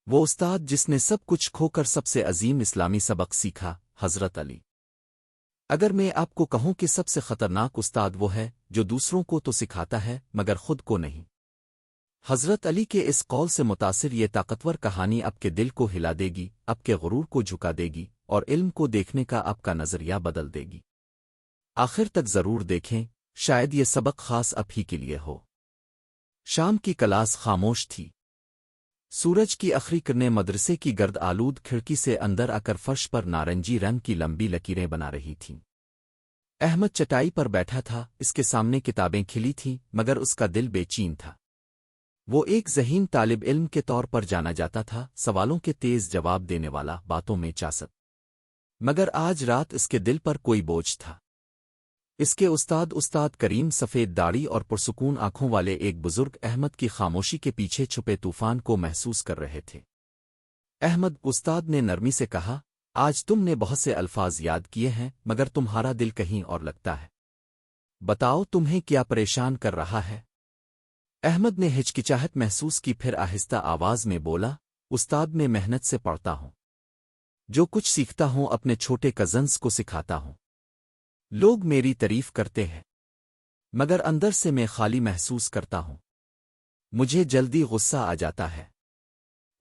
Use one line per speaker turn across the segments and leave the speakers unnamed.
وہ استاد جس نے سب کچھ کھوکر سب سے عظیم اسلامی سبق سیکھا، حضرت علی۔ اگر میں آپ کو کہوں کہ سب سے خطرناک استاد وہ ہے جو دوسروں کو تو سکھاتا ہے مگر خود کو نہیں۔ حضرت علی کے اس قول سے متاثر یہ طاقتور کہانی آپ کے دل کو ہلا دے گی، آپ کے غرور کو جھکا دے گی اور علم کو دیکھنے کا آپ کا نظریہ بدل دے گی۔ آخر تک ضرور دیکھیں، شاید یہ سبق خاص آپ ہی کے لیے ہو۔ شام کی کلاس خاموش تھی۔ سورج کی آخری کرنیں مدرسے کی گرد آلود کھڑکی سے اندر آ کر فرش پر نارنجی رنگ کی لمبی لکیریں بنا رہی تھیں۔ احمد چٹائی پر بیٹھا تھا، اس کے سامنے کتابیں کھلی تھیں مگر اس کا دل بے چین تھا۔ وہ ایک ذہین طالب علم کے طور پر جانا جاتا تھا، سوالوں کے تیز جواب دینے والا، باتوں میں چاست۔ مگر آج رات اس کے دل پر کوئی بوجھ تھا۔ اس کے استاد کریم سفید داڑھی اور پرسکون آنکھوں والے ایک بزرگ احمد کی خاموشی کے پیچھے چھپے طوفان کو محسوس کر رہے تھے۔ احمد، استاد نے نرمی سے کہا، آج تم نے بہت سے الفاظ یاد کیے ہیں مگر تمہارا دل کہیں اور لگتا ہے۔ بتاؤ تمہیں کیا پریشان کر رہا ہے؟ احمد نے ہچکچاہٹ محسوس کی، پھر آہستہ آواز میں بولا، استاد میں محنت سے پڑھتا ہوں۔ جو کچھ سیکھتا ہوں اپنے چھوٹے کزنز کو سکھاتا ہوں۔ لوگ میری تعریف کرتے ہیں مگر اندر سے میں خالی محسوس کرتا ہوں۔ مجھے جلدی غصہ آ جاتا ہے۔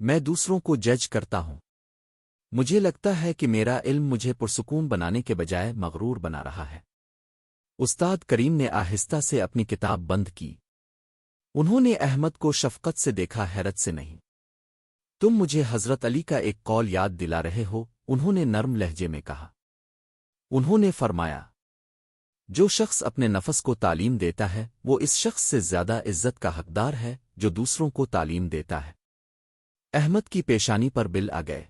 میں دوسروں کو جج کرتا ہوں۔ مجھے لگتا ہے کہ میرا علم مجھے پرسکون بنانے کے بجائے مغرور بنا رہا ہے۔ استاد کریم نے آہستہ سے اپنی کتاب بند کی۔ انہوں نے احمد کو شفقت سے دیکھا، حیرت سے نہیں۔ تم مجھے حضرت علی کا ایک قول یاد دلا رہے ہو، انہوں نے نرم لہجے میں کہا۔ انہوں نے فرمایا، جو شخص اپنے نفس کو تعلیم دیتا ہے وہ اس شخص سے زیادہ عزت کا حقدار ہے جو دوسروں کو تعلیم دیتا ہے۔ احمد کی پیشانی پر بل آ گئے۔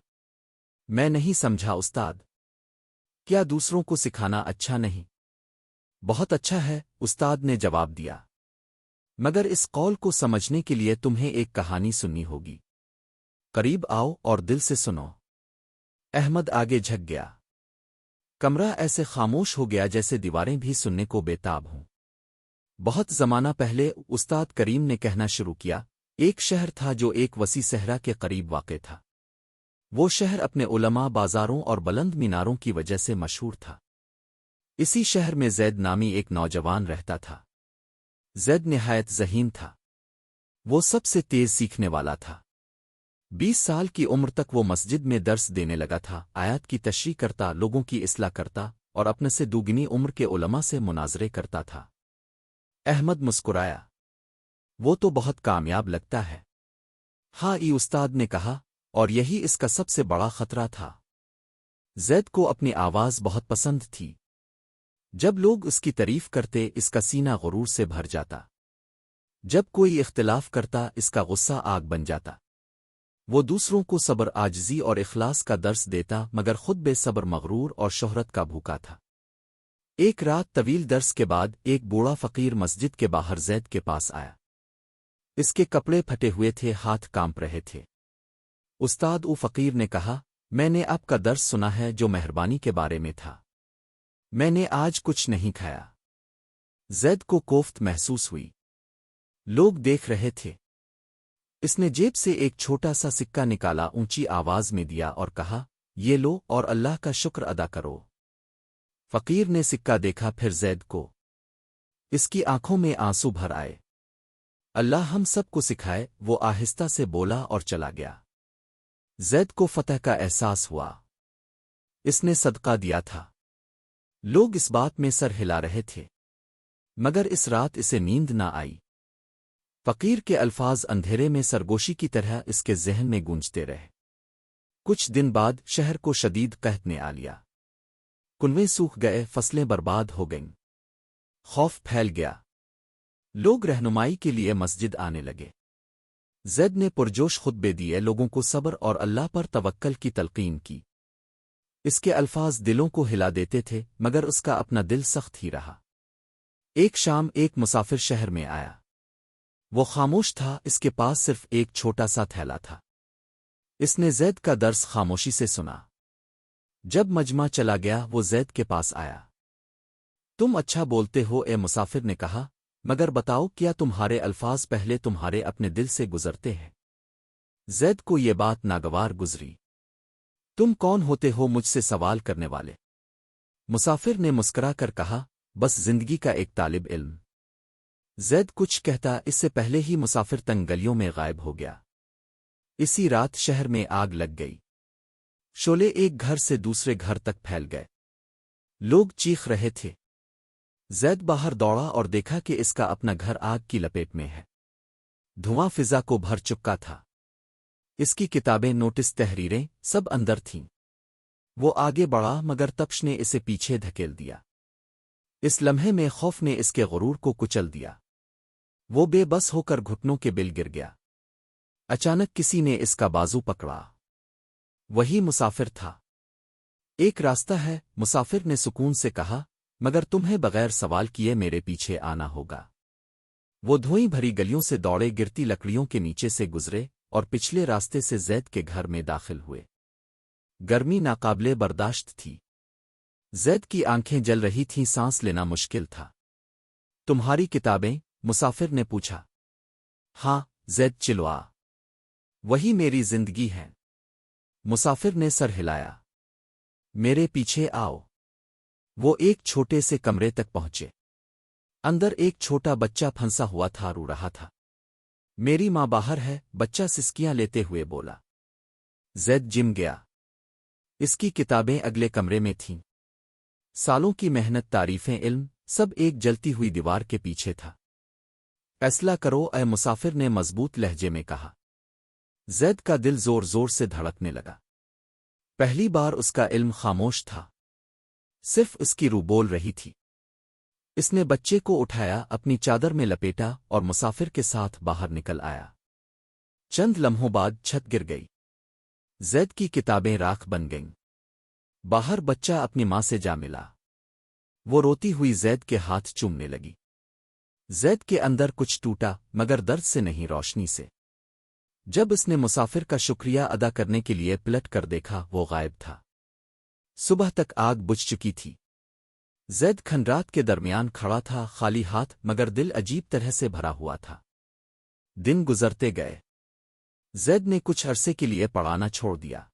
میں نہیں سمجھا استاد۔ کیا دوسروں کو سکھانا اچھا نہیں؟ بہت اچھا ہے، استاد نے جواب دیا۔ مگر اس قول کو سمجھنے کے لیے تمہیں ایک کہانی سننی ہوگی۔ قریب آؤ اور دل سے سنو۔ احمد آگے جھک گیا۔ کمرہ ایسے خاموش ہو گیا جیسے دیواریں بھی سننے کو بے تاب ہوں۔ بہت زمانہ پہلے استاد کریم نے کہنا شروع کیا، ایک شہر تھا جو ایک وسیع صحرا کے قریب واقع تھا۔ وہ شہر اپنے علماء، بازاروں اور بلند میناروں کی وجہ سے مشہور تھا۔ اسی شہر میں زید نامی ایک نوجوان رہتا تھا۔ زید نہایت ذہین تھا۔ وہ سب سے تیز سیکھنے والا تھا۔ 20 سال کی عمر تک وہ مسجد میں درس دینے لگا تھا، آیات کی تشریح کرتا، لوگوں کی اصلاح کرتا اور اپنے سے دوگنی عمر کے علماء سے مناظرے کرتا تھا۔ احمد مسکرایا۔ وہ تو بہت کامیاب لگتا ہے۔ ہاں، استاد نے کہا، اور یہی اس کا سب سے بڑا خطرہ تھا۔ زید کو اپنی آواز بہت پسند تھی۔ جب لوگ اس کی تعریف کرتے اس کا سینہ غرور سے بھر جاتا۔ جب کوئی اختلاف کرتا اس کا غصہ آگ بن جاتا۔ وہ دوسروں کو صبر، عاجزی اور اخلاص کا درس دیتا مگر خود بے صبر، مغرور اور شہرت کا بھوکا تھا۔ ایک رات طویل درس کے بعد ایک بوڑھا فقیر مسجد کے باہر زید کے پاس آیا۔ اس کے کپڑے پھٹے ہوئے تھے، ہاتھ کانپ رہے تھے۔ استاد، فقیر نے کہا، میں نے آپ کا درس سنا ہے جو مہربانی کے بارے میں تھا۔ میں نے آج کچھ نہیں کھایا۔ زید کو کوفت محسوس ہوئی۔ لوگ دیکھ رہے تھے۔ اس نے جیب سے ایک چھوٹا سا سکہ نکالا، اونچی آواز میں دیا اور کہا، یہ لو اور اللہ کا شکر ادا کرو۔ فقیر نے سکہ دیکھا، پھر زید کو۔ اس کی آنکھوں میں آنسو بھر آئے۔ اللہ ہم سب کو سکھائے، وہ آہستہ سے بولا اور چلا گیا۔ زید کو فتح کا احساس ہوا۔ اس نے صدقہ دیا تھا۔ لوگ اس بات میں سر ہلا رہے تھے مگر اس رات اسے نیند نہ آئی۔ فقیر کے الفاظ اندھیرے میں سرگوشی کی طرح اس کے ذہن میں گونجتے رہے۔ کچھ دن بعد شہر کو شدید قحط نے آ لیا۔ کنویں سوکھ گئے، فصلیں برباد ہو گئیں۔ خوف پھیل گیا۔ لوگ رہنمائی کے لیے مسجد آنے لگے۔ زید نے پرجوش خطبے دیے، لوگوں کو صبر اور اللہ پر توکل کی تلقین کی۔ اس کے الفاظ دلوں کو ہلا دیتے تھے مگر اس کا اپنا دل سخت ہی رہا۔ ایک شام ایک مسافر شہر میں آیا۔ وہ خاموش تھا، اس کے پاس صرف ایک چھوٹا سا تھیلا تھا۔ اس نے زید کا درس خاموشی سے سنا۔ جب مجمع چلا گیا وہ زید کے پاس آیا۔ تم اچھا بولتے ہو، اے مسافر نے کہا، مگر بتاؤ کیا تمہارے الفاظ پہلے تمہارے اپنے دل سے گزرتے ہیں؟ زید کو یہ بات ناگوار گزری۔ تم کون ہوتے ہو مجھ سے سوال کرنے والے؟ مسافر نے مسکرا کر کہا، بس زندگی کا ایک طالب علم۔ زید کچھ کہتا اس سے پہلے ہی مسافر تنگ گلیوں میں غائب ہو گیا۔ اسی رات شہر میں آگ لگ گئی۔ شعلے ایک گھر سے دوسرے گھر تک پھیل گئے۔ لوگ چیخ رہے تھے۔ زید باہر دوڑا اور دیکھا کہ اس کا اپنا گھر آگ کی لپیٹ میں ہے۔ دھواں فضا کو بھر چکا تھا۔ اس کی کتابیں، نوٹس، تحریریں سب اندر تھیں۔ وہ آگے بڑھا مگر تپش نے اسے پیچھے دھکیل دیا۔ اس لمحے میں خوف نے اس کے غرور کو کچل دیا۔ وہ بے بس ہو کر گھٹنوں کے بل گر گیا۔ اچانک کسی نے اس کا بازو پکڑا۔ وہی مسافر تھا۔ ایک راستہ ہے، مسافر نے سکون سے کہا، مگر تمہیں بغیر سوال کیے میرے پیچھے آنا ہوگا۔ وہ دھوئیں بھری گلیوں سے دوڑے، گرتی لکڑیوں کے نیچے سے گزرے اور پچھلے راستے سے زید کے گھر میں داخل ہوئے۔ گرمی ناقابل برداشت تھی۔ زید کی آنکھیں جل رہی تھیں، سانس لینا مشکل تھا۔ تمہاری کتابیں؟ مسافر نے پوچھا۔ ہاں، زید چلوا۔ وہی میری زندگی ہے۔ مسافر نے سر ہلایا۔ میرے پیچھے آؤ۔ وہ ایک چھوٹے سے کمرے تک پہنچے۔ اندر ایک چھوٹا بچہ پھنسا ہوا تھا، رو رہا تھا۔ میری ماں باہر ہے، بچہ سسکیاں لیتے ہوئے بولا۔ زید جم گیا۔ اس کی کتابیں اگلے کمرے میں تھیں۔ سالوں کی محنت، تعریفیں، علم سب ایک جلتی ہوئی دیوار کے پیچھے تھا۔ فیصلہ کرو، اے مسافر نے مضبوط لہجے میں کہا۔ زید کا دل زور زور سے دھڑکنے لگا۔ پہلی بار اس کا علم خاموش تھا، صرف اس کی روح بول رہی تھی۔ اس نے بچے کو اٹھایا، اپنی چادر میں لپیٹا اور مسافر کے ساتھ باہر نکل آیا۔ چند لمحوں بعد چھت گر گئی۔ زید کی کتابیں راکھ بن گئیں۔ باہر بچہ اپنی ماں سے جا ملا۔ وہ روتی ہوئی زید کے ہاتھ چومنے لگی۔ زید کے اندر کچھ ٹوٹا، مگر درد سے نہیں، روشنی سے۔ جب اس نے مسافر کا شکریہ ادا کرنے کے لیے پلٹ کر دیکھا، وہ غائب تھا۔ صبح تک آگ بجھ چکی تھی۔ زید کھنڈرات کے درمیان کھڑا تھا، خالی ہاتھ، مگر دل عجیب طرح سے بھرا ہوا تھا۔ دن گزرتے گئے۔ زید نے کچھ عرصے کے لیے پڑھانا چھوڑ دیا۔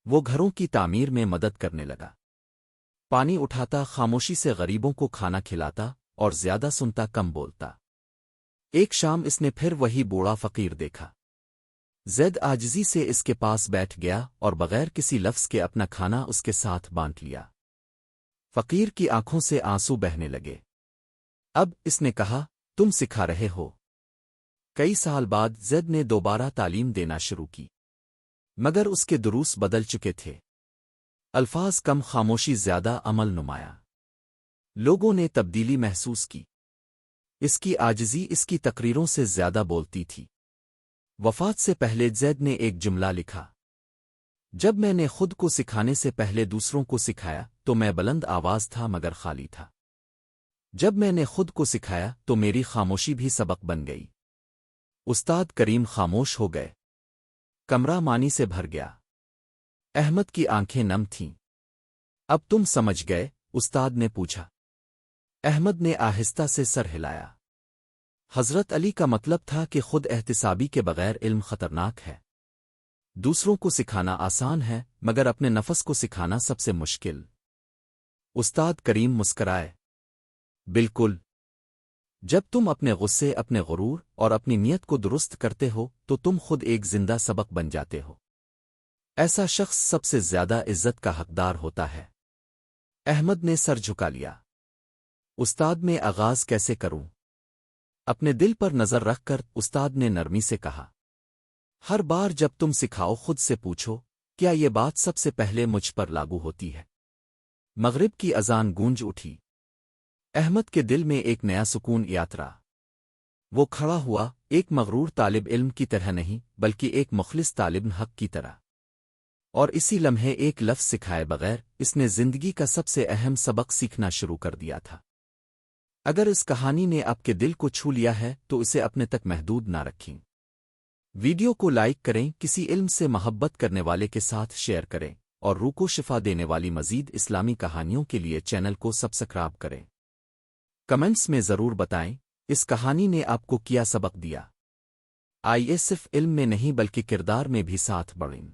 وہ گھروں کی تعمیر میں مدد کرنے لگا۔ پانی اٹھاتا، خاموشی سے غریبوں کو کھانا کھلاتا اور زیادہ سنتا، کم بولتا۔ ایک شام اس نے پھر وہی بوڑھا فقیر دیکھا۔ زید عاجزی سے اس کے پاس بیٹھ گیا اور بغیر کسی لفظ کے اپنا کھانا اس کے ساتھ بانٹ لیا۔ فقیر کی آنکھوں سے آنسو بہنے لگے۔ اب اس نے کہا، تم سکھا رہے ہو۔ کئی سال بعد زید نے دوبارہ تعلیم دینا شروع کی، مگر اس کے دروس بدل چکے تھے۔ الفاظ کم، خاموشی زیادہ، عمل نمایاں۔ لوگوں نے تبدیلی محسوس کی۔ اس کی عاجزی اس کی تقریروں سے زیادہ بولتی تھی۔ وفات سے پہلے زید نے ایک جملہ لکھا، جب میں نے خود کو سکھانے سے پہلے دوسروں کو سکھایا تو میں بلند آواز تھا مگر خالی تھا۔ جب میں نے خود کو سکھایا تو میری خاموشی بھی سبق بن گئی۔ استاد کریم خاموش ہو گئے۔ کمرہ مانی سے بھر گیا۔ احمد کی آنکھیں نم تھیں۔ اب تم سمجھ گئے؟ استاد نے پوچھا۔ احمد نے آہستہ سے سر ہلایا۔ حضرت علی کا مطلب تھا کہ خود احتسابی کے بغیر علم خطرناک ہے۔ دوسروں کو سکھانا آسان ہے، مگر اپنے نفس کو سکھانا سب سے مشکل۔ استاد کریم مسکرائے۔ بالکل۔ جب تم اپنے غصے، اپنے غرور اور اپنی نیت کو درست کرتے ہو تو تم خود ایک زندہ سبق بن جاتے ہو۔ ایسا شخص سب سے زیادہ عزت کا حقدار ہوتا ہے۔ احمد نے سر جھکا لیا۔ استاد، میں آغاز کیسے کروں؟ اپنے دل پر نظر رکھ کر استاد نے نرمی سے کہا۔ ہر بار جب تم سکھاؤ خود سے پوچھو، کیا یہ بات سب سے پہلے مجھ پر لاگو ہوتی ہے؟ مغرب کی اذان گونج اٹھی۔ احمد کے دل میں ایک نیا سکون یاترا۔ وہ کھڑا ہوا، ایک مغرور طالب علم کی طرح نہیں بلکہ ایک مخلص طالب حق کی طرح۔ اور اسی لمحے ایک لفظ سکھائے بغیر اس نے زندگی کا سب سے اہم سبق سیکھنا شروع کر دیا تھا۔ اگر اس کہانی نے آپ کے دل کو چھو لیا ہے تو اسے اپنے تک محدود نہ رکھیں۔ ویڈیو کو لائک کریں، کسی علم سے محبت کرنے والے کے ساتھ شیئر کریں اور روح کو شفا دینے والی مزید اسلامی کہانیوں کے لیے چینل کو سبسکرائب کریں۔ کمنٹس میں ضرور بتائیں اس کہانی نے آپ کو کیا سبق دیا۔ آئیے صرف علم میں نہیں بلکہ کردار میں بھی ساتھ بڑھیں۔